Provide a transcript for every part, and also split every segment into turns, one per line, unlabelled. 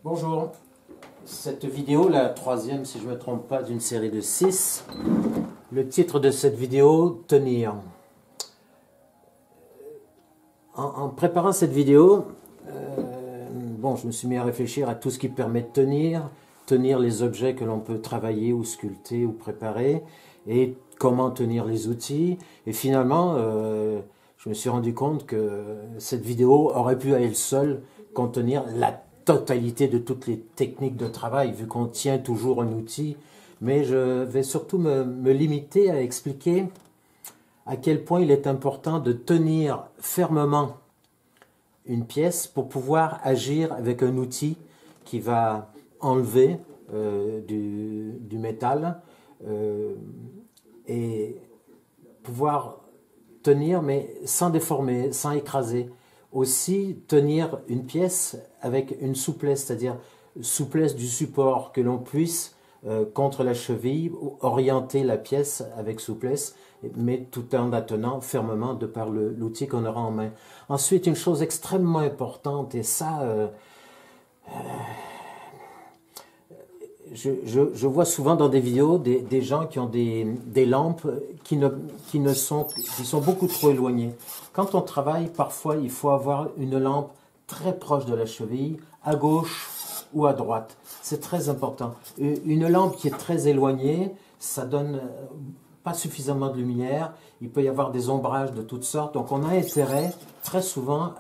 Bonjour, cette vidéo, la troisième si je ne me trompe pas d'une série de 6, le titre de cette vidéo, tenir. En préparant cette vidéo, je me suis mis à réfléchir à tout ce qui permet de tenir les objets que l'on peut travailler ou sculpter ou préparer, et comment tenir les outils. Et finalement, je me suis rendu compte que cette vidéo aurait pu à elle seule contenir la totalité de toutes les techniques de travail, vu qu'on tient toujours un outil. Mais je vais surtout me limiter à expliquer à quel point il est important de tenir fermement une pièce pour pouvoir agir avec un outil qui va enlever du métal et pouvoir tenir, mais sans déformer, sans écraser. Aussi tenir une pièce avec une souplesse, c'est-à-dire souplesse du support, que l'on puisse contre la cheville orienter la pièce avec souplesse, mais tout en la tenant fermement de par l'outil qu'on aura en main. Ensuite, une chose extrêmement importante, et ça, je vois souvent dans des vidéos des gens qui ont des lampes qui sont beaucoup trop éloignées. Quand on travaille, parfois, il faut avoir une lampe très proche de la cheville, à gauche ou à droite. C'est très important. Une lampe qui est très éloignée, ça donne pas suffisamment de lumière. Il peut y avoir des ombrages de toutes sortes. Donc, on a intérêt, très souvent,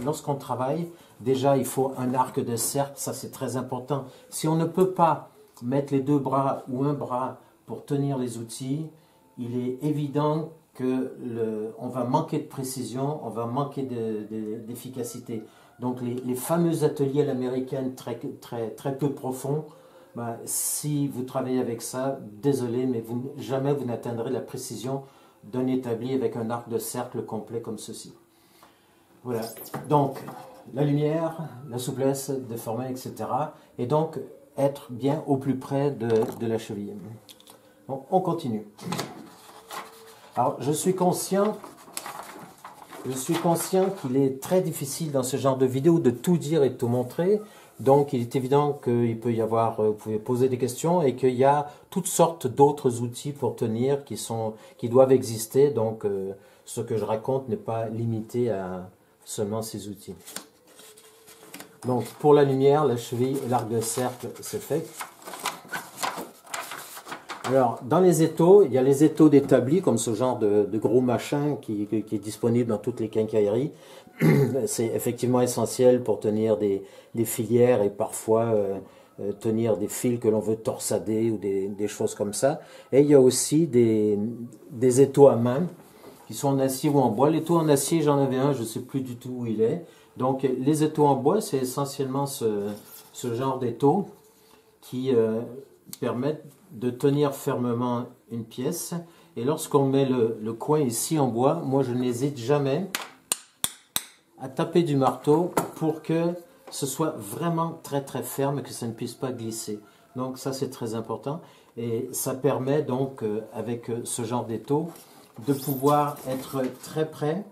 lorsqu'on travaille, déjà, il faut un arc de cercle. Ça, c'est très important. Si on ne peut pas mettre les deux bras ou un bras pour tenir les outils, il est évident que on va manquer de précision, on va manquer d'efficacité. Donc les fameux ateliers à l'américaine très peu profonds, si vous travaillez avec ça, désolé, mais jamais vous n'atteindrez la précision d'un établi avec un arc de cercle complet comme ceci. Voilà, donc la lumière, la souplesse, déformer, etc. Et donc être bien au plus près de la cheville. Bon, on continue. Alors, je suis conscient qu'il est très difficile dans ce genre de vidéo de tout dire et de tout montrer. Donc, il est évident qu'il peut y avoir, vous pouvez poser des questions, et qu'il y a toutes sortes d'autres outils pour tenir qui doivent exister. Donc, ce que je raconte n'est pas limité à seulement ces outils. Donc, pour la lumière, la cheville et l'arc de cercle, c'est fait. Alors, dans les étaux, il y a les étaux d'établi, comme ce genre de gros machin qui est disponible dans toutes les quincailleries. C'est effectivement essentiel pour tenir des filières et parfois tenir des fils que l'on veut torsader ou des choses comme ça. Et il y a aussi des étaux à main qui sont en acier ou en bois. L'étau en acier, j'en avais un, je ne sais plus du tout où il est. Donc, les étaux en bois, c'est essentiellement ce genre d'étaux qui permettent de tenir fermement une pièce. Et lorsqu'on met le coin ici en bois, moi je n'hésite jamais à taper du marteau pour que ce soit vraiment très ferme, que ça ne puisse pas glisser. Donc ça, c'est très important. Et ça permet donc, avec ce genre d'étau, de pouvoir être très près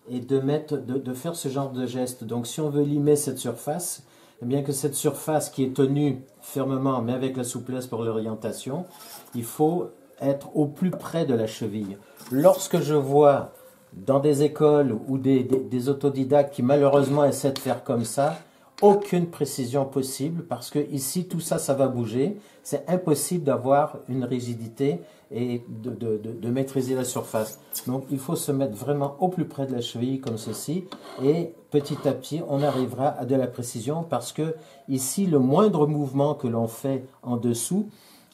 et de faire ce genre de geste. Donc si on veut limer cette surface, eh bien que cette surface qui est tenue fermement, mais avec la souplesse pour l'orientation, il faut être au plus près de la cheville. Lorsque je vois dans des écoles ou des autodidactes qui malheureusement essaient de faire comme ça, aucune précision possible, parce que ici tout ça, ça va bouger. C'est impossible d'avoir une rigidité et de maîtriser la surface. Donc il faut se mettre vraiment au plus près de la cheville comme ceci, et petit à petit on arrivera à de la précision, parce que ici le moindre mouvement que l'on fait en dessous,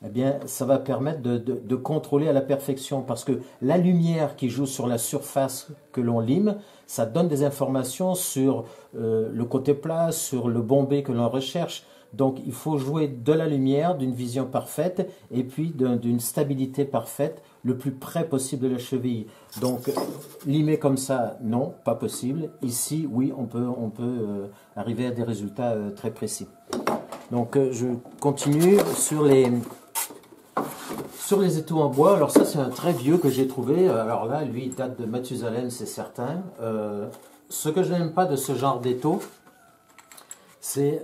eh bien, ça va permettre de contrôler à la perfection, parce que la lumière qui joue sur la surface que l'on lime, ça donne des informations sur le côté plat, sur le bombé que l'on recherche. Donc, il faut jouer de la lumière, d'une vision parfaite, et puis d'une stabilité parfaite, le plus près possible de la cheville. Donc, limer comme ça, non, pas possible. Ici, oui, on peut arriver à des résultats très précis. Donc, je continue sur les étaux en bois. Alors ça, c'est un très vieux que j'ai trouvé. Alors là, lui, il date de Mathusalem, c'est certain. Ce que je n'aime pas de ce genre d'étau, c'est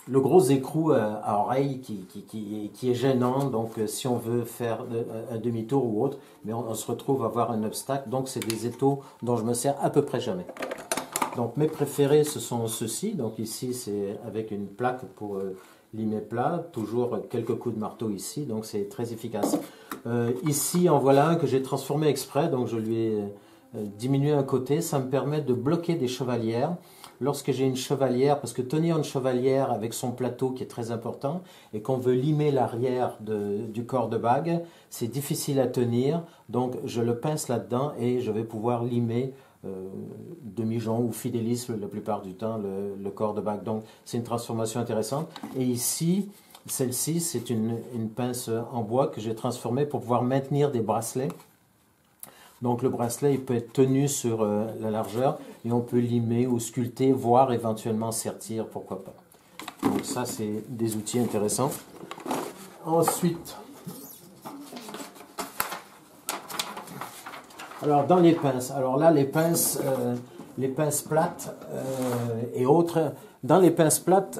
le gros écrou à oreille qui est gênant. Donc si on veut faire un demi-tour ou autre, mais on se retrouve à avoir un obstacle. Donc c'est des étaux dont je me sers à peu près jamais. Donc mes préférés, ce sont ceux-ci. Donc ici, c'est avec une plaque pour limer plat. Toujours quelques coups de marteau ici. Donc c'est très efficace. Ici, en voilà un que j'ai transformé exprès. Donc je lui ai diminué un côté. Ça me permet de bloquer des chevalières. Lorsque j'ai une chevalière, parce que tenir une chevalière avec son plateau qui est très important, et qu'on veut limer l'arrière du corps de bague, c'est difficile à tenir. Donc je le pince là-dedans et je vais pouvoir limer demi-jonc ou fidélisme la plupart du temps le corps de bague. Donc c'est une transformation intéressante. Et ici, celle-ci, c'est une pince en bois que j'ai transformée pour pouvoir maintenir des bracelets. Donc le bracelet il peut être tenu sur la largeur et on peut limer ou sculpter, voire éventuellement sertir, pourquoi pas. Donc ça c'est des outils intéressants. Ensuite, alors dans les pinces, alors là les pinces plates et autres. Dans les pinces plates,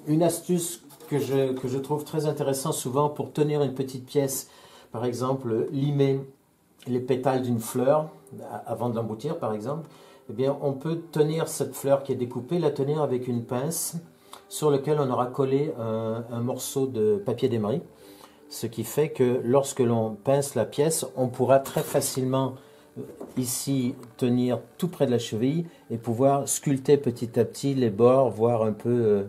une astuce que je trouve très intéressante souvent pour tenir une petite pièce, par exemple limer les pétales d'une fleur avant de l'emboutir par exemple, eh bien on peut tenir cette fleur qui est découpée, la tenir avec une pince sur laquelle on aura collé un morceau de papier d'émery, ce qui fait que lorsque l'on pince la pièce, on pourra très facilement ici tenir tout près de la cheville et pouvoir sculpter petit à petit les bords, voire un peu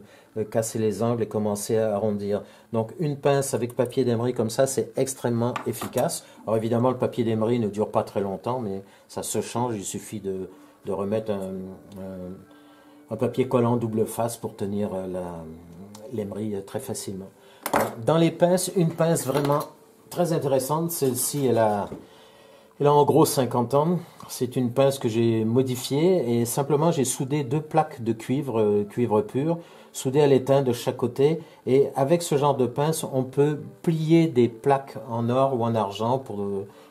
casser les angles et commencer à arrondir. Donc une pince avec papier d'émery comme ça, c'est extrêmement efficace. Alors évidemment, le papier d'émery ne dure pas très longtemps, mais ça se change. Il suffit de remettre un papier collant double face pour tenir l'émery très facilement. Dans les pinces, une pince vraiment très intéressante, celle-ci, elle a en gros 50 ans. C'est une pince que j'ai modifiée et simplement j'ai soudé deux plaques de cuivre, cuivre pur, soudées à l'étain de chaque côté. Et avec ce genre de pince, on peut plier des plaques en or ou en argent pour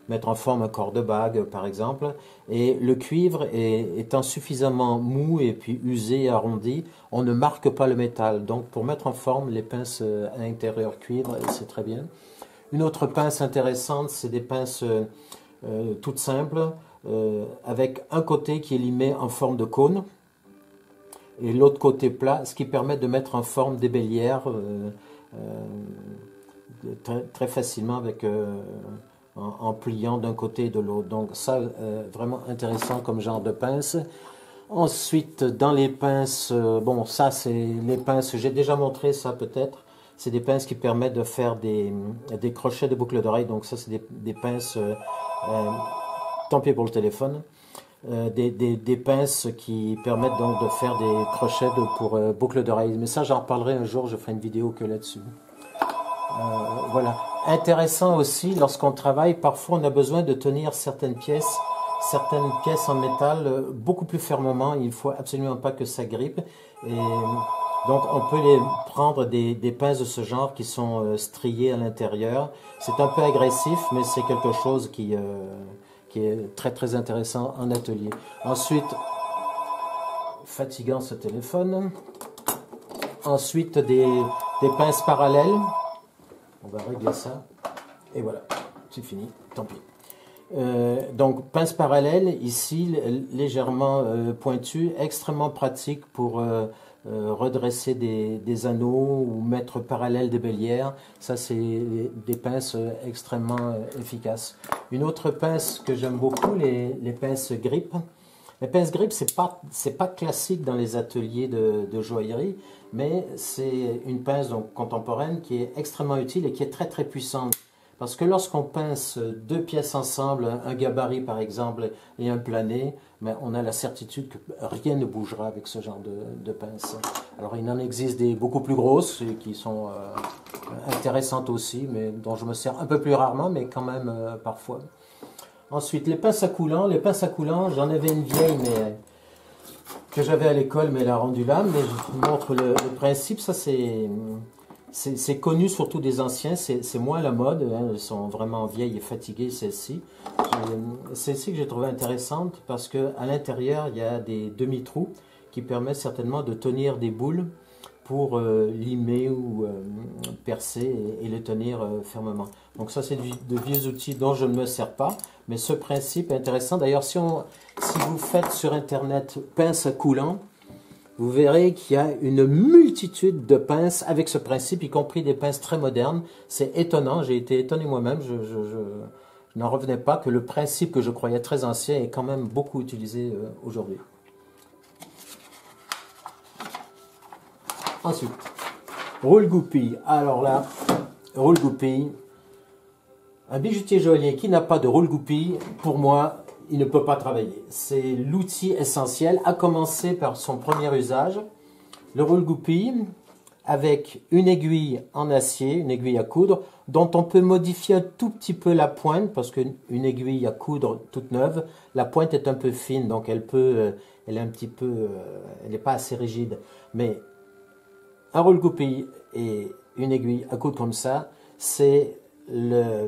mettre en forme un corps de bague, par exemple. Et le cuivre étant suffisamment mou et puis usé et arrondi, on ne marque pas le métal. Donc pour mettre en forme les pinces à l'intérieur cuivre, c'est très bien. Une autre pince intéressante, c'est des pinces toute simple, avec un côté qui est limé en forme de cône et l'autre côté plat, ce qui permet de mettre en forme des bélières très facilement avec, en pliant d'un côté et de l'autre. Donc ça, vraiment intéressant comme genre de pince. Ensuite, dans les pinces, bon ça c'est les pinces, j'ai déjà montré ça peut-être. C'est des pinces qui permettent de faire des crochets de boucles d'oreilles. Donc ça, c'est des pinces, tant pis pour le téléphone, des pinces qui permettent donc de faire des crochets pour boucles d'oreilles. Mais ça, j'en reparlerai un jour, je ferai une vidéo que là-dessus. Voilà. Intéressant aussi, lorsqu'on travaille, parfois on a besoin de tenir certaines pièces en métal beaucoup plus fermement. Il ne faut absolument pas que ça grippe. Et donc on peut prendre des pinces de ce genre qui sont striées à l'intérieur. C'est un peu agressif, mais c'est quelque chose qui est très très intéressant en atelier. Ensuite, fatigant ce téléphone. Ensuite, des pinces parallèles. On va régler ça. Et voilà, c'est fini, tant pis. Donc pince parallèle ici légèrement pointue, extrêmement pratique pour redresser des anneaux ou mettre parallèle des bélières. Ça c'est des pinces extrêmement efficaces. Une autre pince que j'aime beaucoup, les pinces grippe. Les pinces grippe, c'est pas classique dans les ateliers de joaillerie, mais c'est une pince donc contemporaine qui est extrêmement utile et qui est très très puissante. Parce que lorsqu'on pince deux pièces ensemble, un gabarit par exemple et un plané, ben on a la certitude que rien ne bougera avec ce genre de pince. Alors il en existe des beaucoup plus grosses et qui sont intéressantes aussi, mais dont je me sers un peu plus rarement, mais quand même parfois. Ensuite, les pinces à coulant. Les pinces à coulant, j'en avais une vieille que j'avais à l'école, mais elle a rendu l'âme. Mais je vous montre le principe. Ça, c'est connu surtout des anciens. C'est moins la mode. Hein, elles sont vraiment vieilles et fatiguées, celles-ci. Celle-ci que j'ai trouvée intéressante parce qu'à l'intérieur, il y a des demi-trous qui permettent certainement de tenir des boules pour limer ou percer et les tenir fermement. Donc ça, c'est de vieux outils dont je ne me sers pas, mais ce principe est intéressant. D'ailleurs, si vous faites sur Internet pince à coulant, vous verrez qu'il y a une multitude de pinces avec ce principe, y compris des pinces très modernes. C'est étonnant, j'ai été étonné moi-même, je n'en revenais pas que le principe que je croyais très ancien est quand même beaucoup utilisé aujourd'hui. Ensuite, roule-goupille. Alors là, roule-goupille. Un bijoutier joaillier qui n'a pas de roule-goupille, pour moi, il ne peut pas travailler. C'est l'outil essentiel, à commencer par son premier usage. Le roule-goupille, avec une aiguille en acier, une aiguille à coudre, dont on peut modifier un tout petit peu la pointe, parce qu'une aiguille à coudre toute neuve, la pointe est un peu fine, donc elle est un petit peu, elle n'est pas assez rigide. Mais un roule-goupille et une aiguille à coudre comme ça, c'est la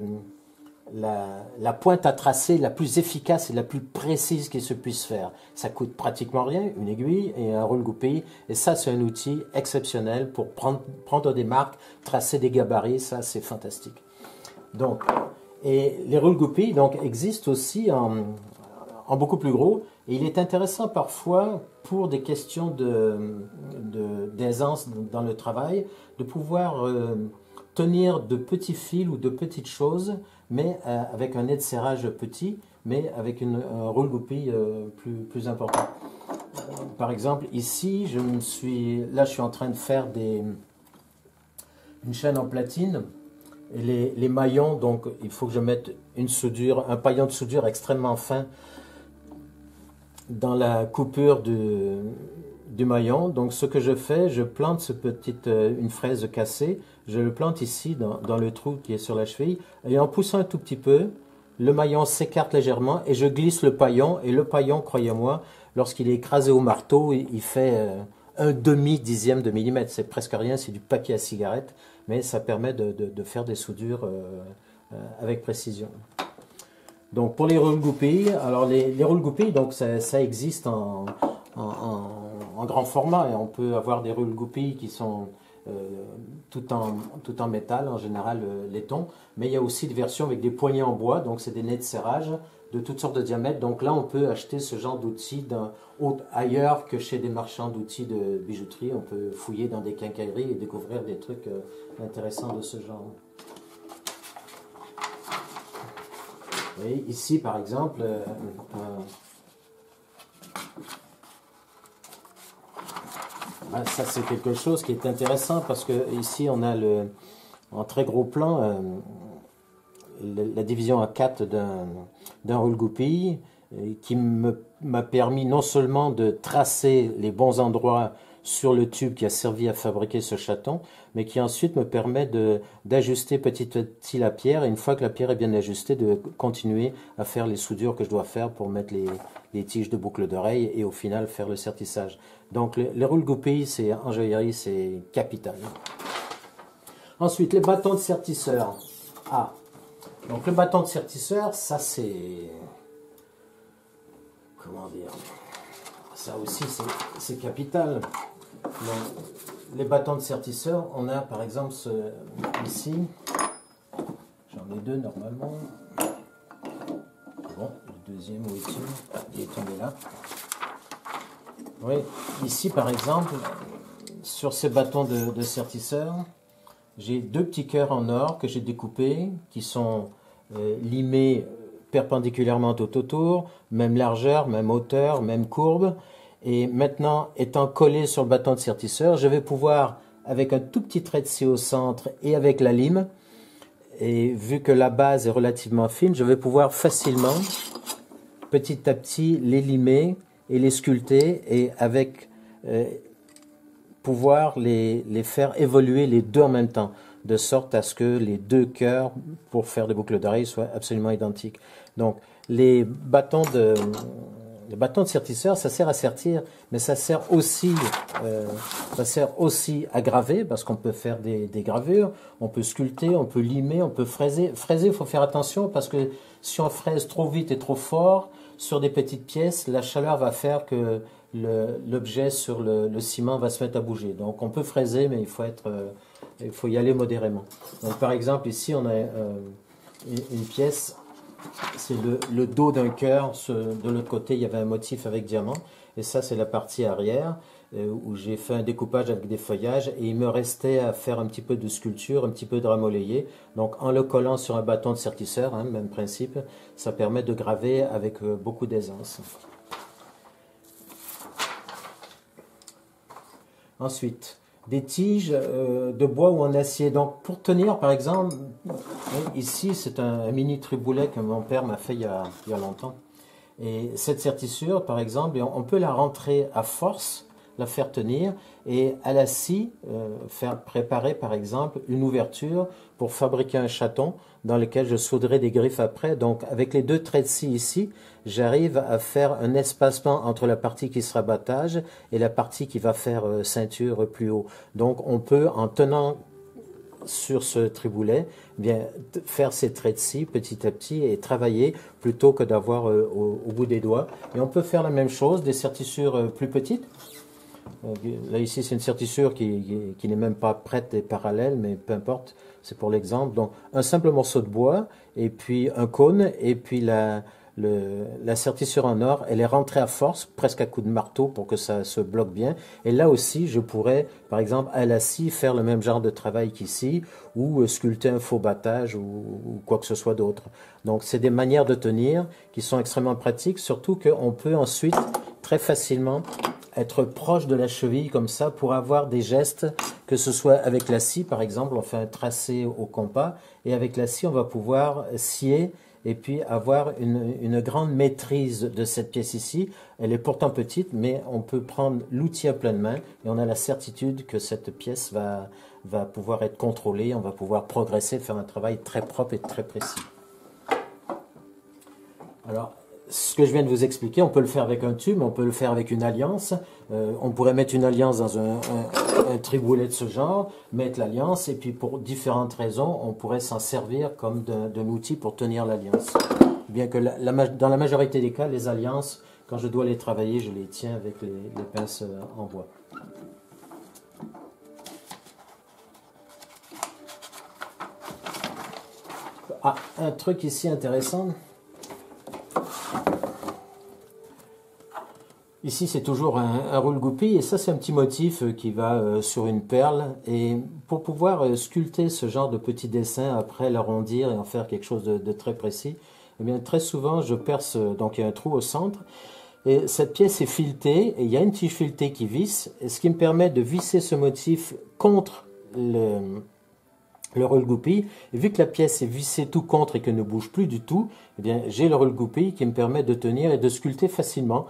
pointe à tracer la plus efficace et la plus précise qui se puisse faire. Ça coûte pratiquement rien, une aiguille et un roule-goupille, et ça c'est un outil exceptionnel pour prendre des marques, tracer des gabarits, ça c'est fantastique. Donc, et les roule-goupilles donc existent aussi en beaucoup plus gros, et il est intéressant parfois pour des questions d'aisance dans le travail, de pouvoir tenir de petits fils ou de petites choses, mais avec un nez de serrage petit, mais avec un roule-goupille plus important. Par exemple, ici, je suis en train de faire une chaîne en platine, et les maillons, donc il faut que je mette un paillon de soudure extrêmement fin dans la coupure du maillon. Donc ce que je fais, je plante une fraise cassée, je le plante ici dans le trou qui est sur la cheville, et en poussant un tout petit peu, le maillon s'écarte légèrement et je glisse le paillon, et le paillon, croyez-moi, lorsqu'il est écrasé au marteau, il fait un demi-dixième de millimètre, c'est presque rien, c'est du papier à cigarette, mais ça permet de faire des soudures avec précision. Donc pour les roule-goupilles, alors les roule-goupilles, donc ça existe en grand format, et on peut avoir des roule-goupilles qui sont tout en métal, en général laiton, mais il y a aussi des versions avec des poignées en bois, donc c'est des nez de serrage de toutes sortes de diamètres. Donc là on peut acheter ce genre d'outils ailleurs que chez des marchands d'outils de bijouterie. On peut fouiller dans des quincailleries et découvrir des trucs intéressants de ce genre. Et ici, par exemple, ça c'est quelque chose qui est intéressant, parce que ici on a en très gros plan la division à 4 d'un roule-goupille qui m'a permis non seulement de tracer les bons endroits sur le tube qui a servi à fabriquer ce chaton, mais qui ensuite me permet d'ajuster petit à petit la pierre, et une fois que la pierre est bien ajustée, de continuer à faire les soudures que je dois faire pour mettre les tiges de boucle d'oreille et au final faire le sertissage. Donc les roule-goupilles en joaillerie, c'est capital. Ensuite, les bâtons de sertisseur. Donc le bâton de sertisseur, ça c'est... Comment dire? Ça aussi c'est capital. Donc, les bâtons de sertisseur, on a par exemple ici, j'en ai deux normalement. Bon, le deuxième où est-il? Il est tombé là. Oui, ici par exemple, sur ces bâtons de sertisseur, j'ai deux petits cœurs en or que j'ai découpés, qui sont limés perpendiculairement tout autour, même largeur, même hauteur, même courbe. Et maintenant, étant collé sur le bâton de sertisseur, je vais pouvoir, avec un tout petit trait de scie au centre et avec la lime, et vu que la base est relativement fine, je vais pouvoir facilement, petit à petit, les limer et les sculpter, et avec pouvoir les faire évoluer les deux en même temps, de sorte à ce que les deux cœurs, pour faire des boucles d'oreilles, soient absolument identiques. Donc, les bâtons de sertisseur, ça sert à sertir, mais ça sert aussi à graver, parce qu'on peut faire des gravures, on peut sculpter, on peut limer, on peut fraiser. Fraiser, il faut faire attention, parce que si on fraise trop vite et trop fort, sur des petites pièces, la chaleur va faire que l'objet sur le ciment va se mettre à bouger. Donc on peut fraiser, mais il faut y aller modérément. Donc par exemple ici on a une pièce, c'est le dos d'un cœur. De l'autre côté il y avait un motif avec diamant, et ça c'est la partie arrière où j'ai fait un découpage avec des feuillages, et il me restait à faire un petit peu de sculpture, un petit peu de ramollier. Donc en le collant sur un bâton de sertisseur, hein, même principe, ça permet de graver avec beaucoup d'aisance. Ensuite, des tiges de bois ou en acier. Donc pour tenir, par exemple, ici c'est un mini triboulet que mon père m'a fait il y a longtemps. Et cette sertissure, par exemple, on peut la rentrer à force, la faire tenir, et à la scie, faire préparer par exemple une ouverture pour fabriquer un chaton dans lequel je souderai des griffes après. Donc avec les 2 traits de scie ici, j'arrive à faire un espacement entre la partie qui sera battage et la partie qui va faire ceinture plus haut. Donc on peut, en tenant sur ce triboulet, bien faire ces traits de scie petit à petit et travailler plutôt que d'avoir au bout des doigts. Et on peut faire la même chose, des sertissures plus petites. Là ici c'est une sertissure qui n'est même pas prête et parallèle, mais peu importe, c'est pour l'exemple. Donc un simple morceau de bois et puis un cône, et puis la sertissure en or, elle est rentrée à force, presque à coup de marteau pour que ça se bloque bien. Et là aussi je pourrais par exemple à la scie faire le même genre de travail qu'ici, ou sculpter un faux battage ou quoi que ce soit d'autre. Donc c'est des manières de tenir qui sont extrêmement pratiques, surtout qu'on peut ensuite très facilement être proche de la cheville comme ça pour avoir des gestes, que ce soit avec la scie par exemple, on fait un tracé au compas, et avec la scie on va pouvoir scier et puis avoir une grande maîtrise de cette pièce ici. Elle est pourtant petite, mais on peut prendre l'outil à pleine main et on a la certitude que cette pièce va pouvoir être contrôlée, on va pouvoir progresser, faire un travail très propre et très précis. Alors, ce que je viens de vous expliquer, on peut le faire avec un tube, on peut le faire avec une alliance. On pourrait mettre une alliance dans un triboulet de ce genre, mettre l'alliance, et puis pour différentes raisons, on pourrait s'en servir comme d'un outil pour tenir l'alliance. Bien que dans la majorité des cas, les alliances, quand je dois les travailler, je les tiens avec les pinces en bois. Ah, un truc ici intéressant. Ici, c'est toujours un roule-goupille, et ça, c'est un petit motif qui va sur une perle. Et pour pouvoir sculpter ce genre de petit dessin, après l'arrondir et en faire quelque chose de très précis, eh bien, très souvent, je perce, donc il y a un trou au centre, et cette pièce est filetée, et il y a une tige filetée qui visse, et ce qui me permet de visser ce motif contre le roule-goupille. Et vu que la pièce est vissée tout contre et qu'elle ne bouge plus du tout, eh bien, j'ai le roule-goupille qui me permet de tenir et de sculpter facilement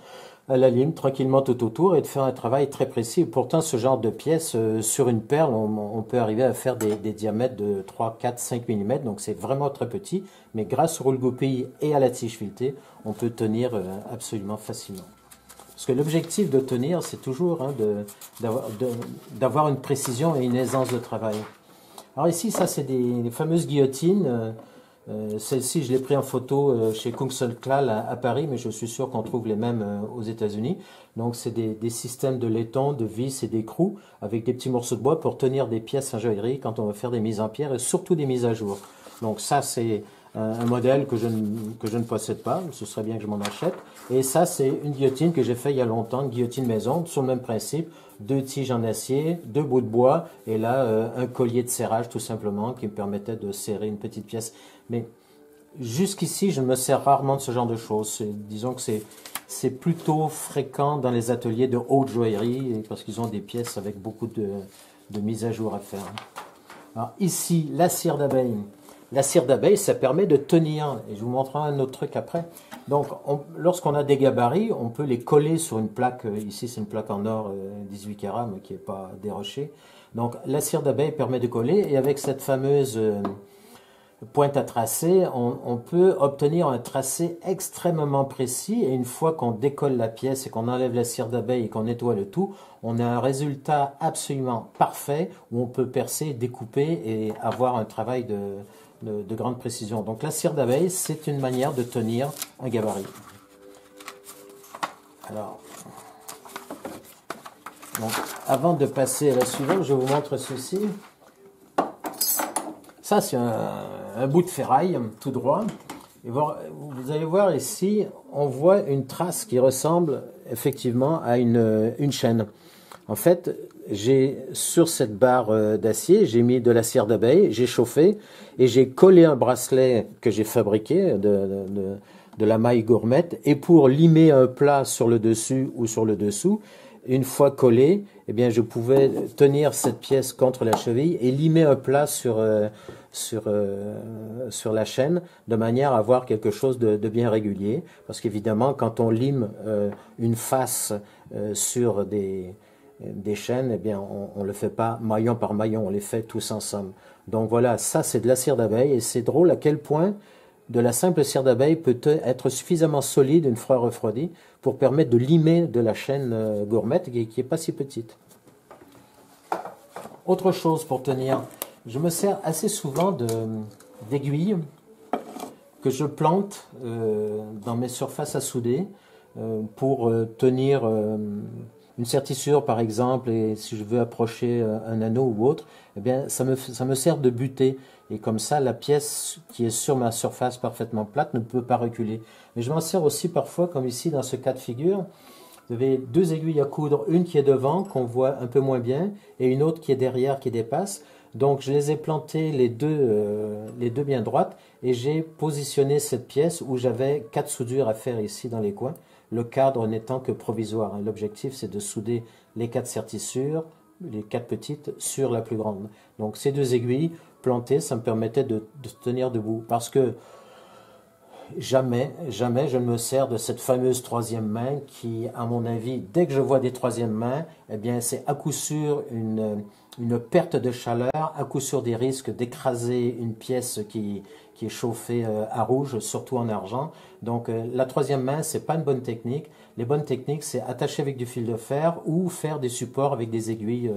à la lime, tranquillement tout autour, et de faire un travail très précis. Et pourtant, ce genre de pièce, sur une perle, on peut arriver à faire des diamètres de 3, 4, 5 mm, donc c'est vraiment très petit, mais grâce au roule-goupille et à la tige filetée, on peut tenir absolument facilement. Parce que l'objectif de tenir, c'est toujours d'avoir une précision et une aisance de travail. Alors ici, ça c'est des fameuses guillotines. Celle-ci, je l'ai pris en photo chez Kungslöckl à Paris, mais je suis sûr qu'on trouve les mêmes aux États-Unis. Donc, c'est des systèmes de laiton, de vis et d'écrou avec des petits morceaux de bois pour tenir des pièces en joaillerie quand on va faire des mises en pierre et surtout des mises à jour. Donc, ça, c'est un modèle que je ne possède pas. Ce serait bien que je m'en achète. Et ça, c'est une guillotine que j'ai fait il y a longtemps, une guillotine maison, sur le même principe. 2 tiges en acier, 2 bouts de bois, et là, un collier de serrage tout simplement qui me permettait de serrer une petite pièce. Mais jusqu'ici, je me sers rarement de ce genre de choses. Disons que c'est plutôt fréquent dans les ateliers de haute joaillerie, parce qu'ils ont des pièces avec beaucoup de mises à jour à faire. Alors ici, la cire d'abeille. La cire d'abeille, ça permet de tenir, et je vous montrerai un autre truc après. Donc, lorsqu'on a des gabarits, on peut les coller sur une plaque. Ici, c'est une plaque en or 18 carats, mais qui n'est pas dérochée. Donc, la cire d'abeille permet de coller, et avec cette fameuse pointe à tracer, on peut obtenir un tracé extrêmement précis, et une fois qu'on décolle la pièce et qu'on enlève la cire d'abeille et qu'on nettoie le tout, on a un résultat absolument parfait où on peut percer, découper et avoir un travail de grande précision. Donc la cire d'abeille, c'est une manière de tenir un gabarit. Alors, Donc, avant de passer à la suivante, je vous montre ceci. Ça, c'est un bout de ferraille tout droit. Et vous allez voir ici, on voit une trace qui ressemble effectivement à une chaîne. En fait, sur cette barre d'acier, j'ai mis de la cire d'abeille, j'ai chauffé et j'ai collé un bracelet que j'ai fabriqué de la maille gourmette. Et pour limer un plat sur le dessus ou sur le dessous, une fois collé, eh bien, je pouvais tenir cette pièce contre la cheville et limer un plat sur la chaîne de manière à avoir quelque chose de bien régulier. Parce qu'évidemment, quand on lime une face sur des chaînes, eh bien, on ne le fait pas maillon par maillon, on les fait tous ensemble. Donc voilà, ça c'est de la cire d'abeille et c'est drôle à quel point de la simple cire d'abeille peut être suffisamment solide une fois refroidie pour permettre de limer de la chaîne gourmette qui n'est pas si petite. Autre chose pour tenir, je me sers assez souvent d'aiguilles que je plante dans mes surfaces à souder pour tenir une sertissure par exemple, et si je veux approcher un anneau ou autre, eh bien ça me sert de butée. Et comme ça, la pièce qui est sur ma surface parfaitement plate ne peut pas reculer. Mais je m'en sers aussi parfois, comme ici dans ce cas de figure. Vous avez deux aiguilles à coudre, une qui est devant, qu'on voit un peu moins bien, et une autre qui est derrière, qui dépasse. Donc je les ai plantées les deux bien droites, et j'ai positionné cette pièce où j'avais 4 soudures à faire ici dans les coins, le cadre n'étant que provisoire. L'objectif, c'est de souder les 4 sertissures, les 4 petites, sur la plus grande. Donc ces deux aiguilles plantées, ça me permettait de tenir debout. Parce que jamais je ne me sers de cette fameuse troisième main qui, à mon avis, dès que je vois des troisièmes mains, eh bien c'est à coup sûr une perte de chaleur, à coup sûr des risques d'écraser une pièce qui est chauffée à rouge, surtout en argent. Donc la troisième main, c'est pas une bonne technique. Les bonnes techniques, c'est attacher avec du fil de fer ou faire des supports avec des aiguilles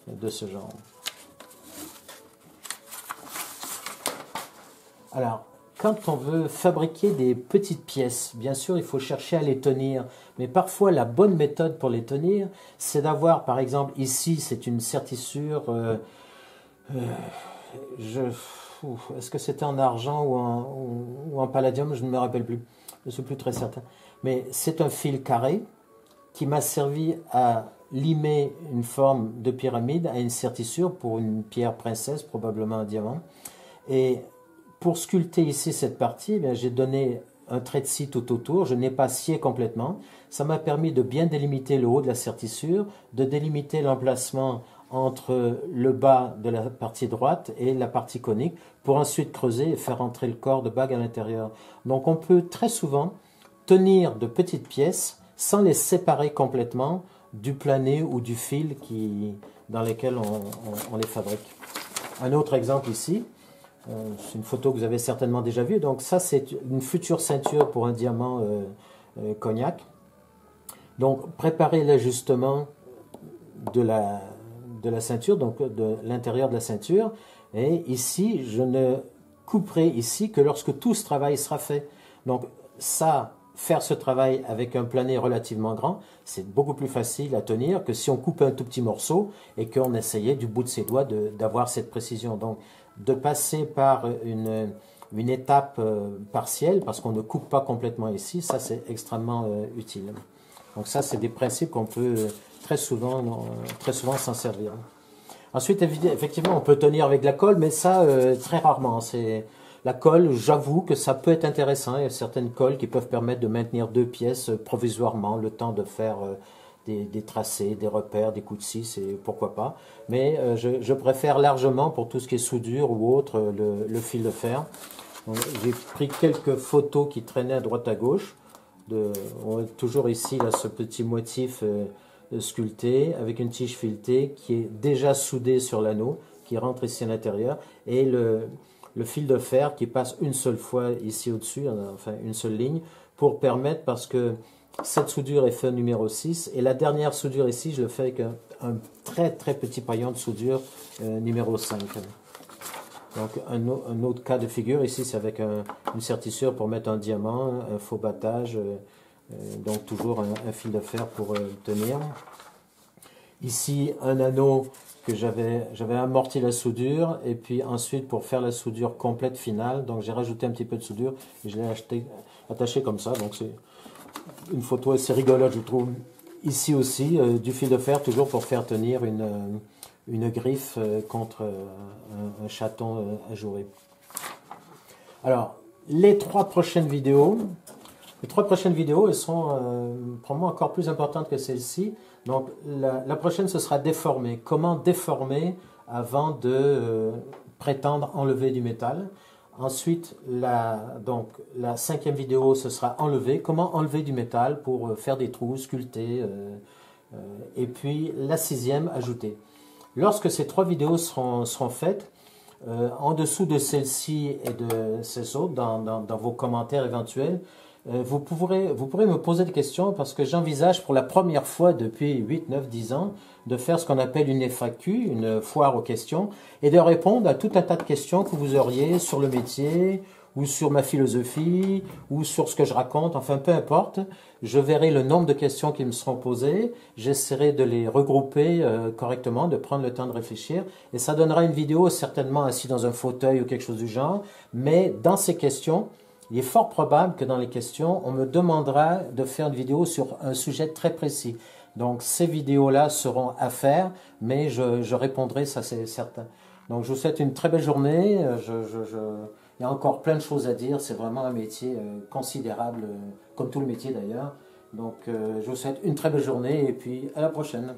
de ce genre. Alors, quand on veut fabriquer des petites pièces, bien sûr, il faut chercher à les tenir. Mais parfois, la bonne méthode pour les tenir, c'est d'avoir, par exemple, ici, c'est une sertissure. Est-ce que c'était en argent ou en palladium? Je ne me rappelle plus. Je ne suis plus très certain. Mais c'est un fil carré qui m'a servi à limer une forme de pyramide à une sertissure pour une pierre princesse, probablement un diamant. Et pour sculpter ici cette partie, eh j'ai donné un trait de scie tout autour, je n'ai pas scié complètement. Ça m'a permis de bien délimiter le haut de la sertissure, de délimiter l'emplacement entre le bas de la partie droite et la partie conique, pour ensuite creuser et faire entrer le corps de bague à l'intérieur. Donc on peut très souvent tenir de petites pièces sans les séparer complètement du plané ou du fil dans lesquels on les fabrique. Un autre exemple ici. C'est une photo que vous avez certainement déjà vue. Donc ça, c'est une future ceinture pour un diamant cognac. Donc préparez l'ajustement de la ceinture, donc de l'intérieur de la ceinture. Et ici, je ne couperai ici que lorsque tout ce travail sera fait. Donc ça, faire ce travail avec un plané relativement grand, c'est beaucoup plus facile à tenir que si on coupe un tout petit morceau et qu'on essayait du bout de ses doigts d'avoir cette précision. Donc de passer par une étape partielle, parce qu'on ne coupe pas complètement ici, ça c'est extrêmement utile. Donc ça, c'est des principes qu'on peut très souvent s'en servir. Ensuite, effectivement, on peut tenir avec de la colle, mais ça, très rarement. La colle, j'avoue que ça peut être intéressant. Il y a certaines colles qui peuvent permettre de maintenir deux pièces provisoirement, le temps de faire des tracés, des repères, des coups de scie, et pourquoi pas. Mais je préfère largement, pour tout ce qui est soudure ou autre, le fil de fer. J'ai pris quelques photos qui traînaient à droite à gauche. On a toujours ici là, ce petit motif sculpté avec une tige filetée qui est déjà soudée sur l'anneau, qui rentre ici à l'intérieur, et le fil de fer qui passe une seule fois ici au-dessus, enfin une seule ligne, pour permettre, parce que cette soudure est faite numéro 6, et la dernière soudure ici, je le fais avec un très très petit paillon de soudure numéro 5. Donc un autre cas de figure, ici c'est avec une sertissure pour mettre un diamant, un faux battage, donc toujours un fil de fer pour tenir. Ici, un anneau que j'avais amorti la soudure, et puis ensuite pour faire la soudure complète finale, donc j'ai rajouté un petit peu de soudure et je l'ai attaché comme ça. Donc c'est une photo assez rigolote, je trouve. Ici aussi, du fil de fer toujours pour faire tenir une griffe contre un chaton ajouré. Alors, les trois prochaines vidéos, elles sont probablement encore plus importantes que celle-ci. Donc, la prochaine, ce sera déformer. Comment déformer avant de prétendre enlever du métal. Ensuite, la 5e vidéo, ce sera enlever. Comment enlever du métal pour faire des trous, sculpter. Et puis, la 6e, ajouter. Lorsque ces 3 vidéos seront faites, en dessous de celle-ci et de ces autres, dans vos commentaires éventuels, vous pourrez me poser des questions parce que j'envisage pour la première fois depuis 8, 9, 10 ans de faire ce qu'on appelle une FAQ, une foire aux questions, et de répondre à tout un tas de questions que vous auriez sur le métier, ou sur ma philosophie, ou sur ce que je raconte, enfin peu importe. Je verrai le nombre de questions qui me seront posées, j'essaierai de les regrouper correctement, de prendre le temps de réfléchir, et ça donnera une vidéo certainement assis dans un fauteuil ou quelque chose du genre, mais dans ces questions, il est fort probable que dans les questions, on me demandera de faire une vidéo sur un sujet très précis. Donc ces vidéos-là seront à faire, mais je répondrai, ça c'est certain. Donc je vous souhaite une très belle journée. Il y a encore plein de choses à dire. C'est vraiment un métier considérable, comme tout le métier d'ailleurs. Donc je vous souhaite une très belle journée et puis à la prochaine.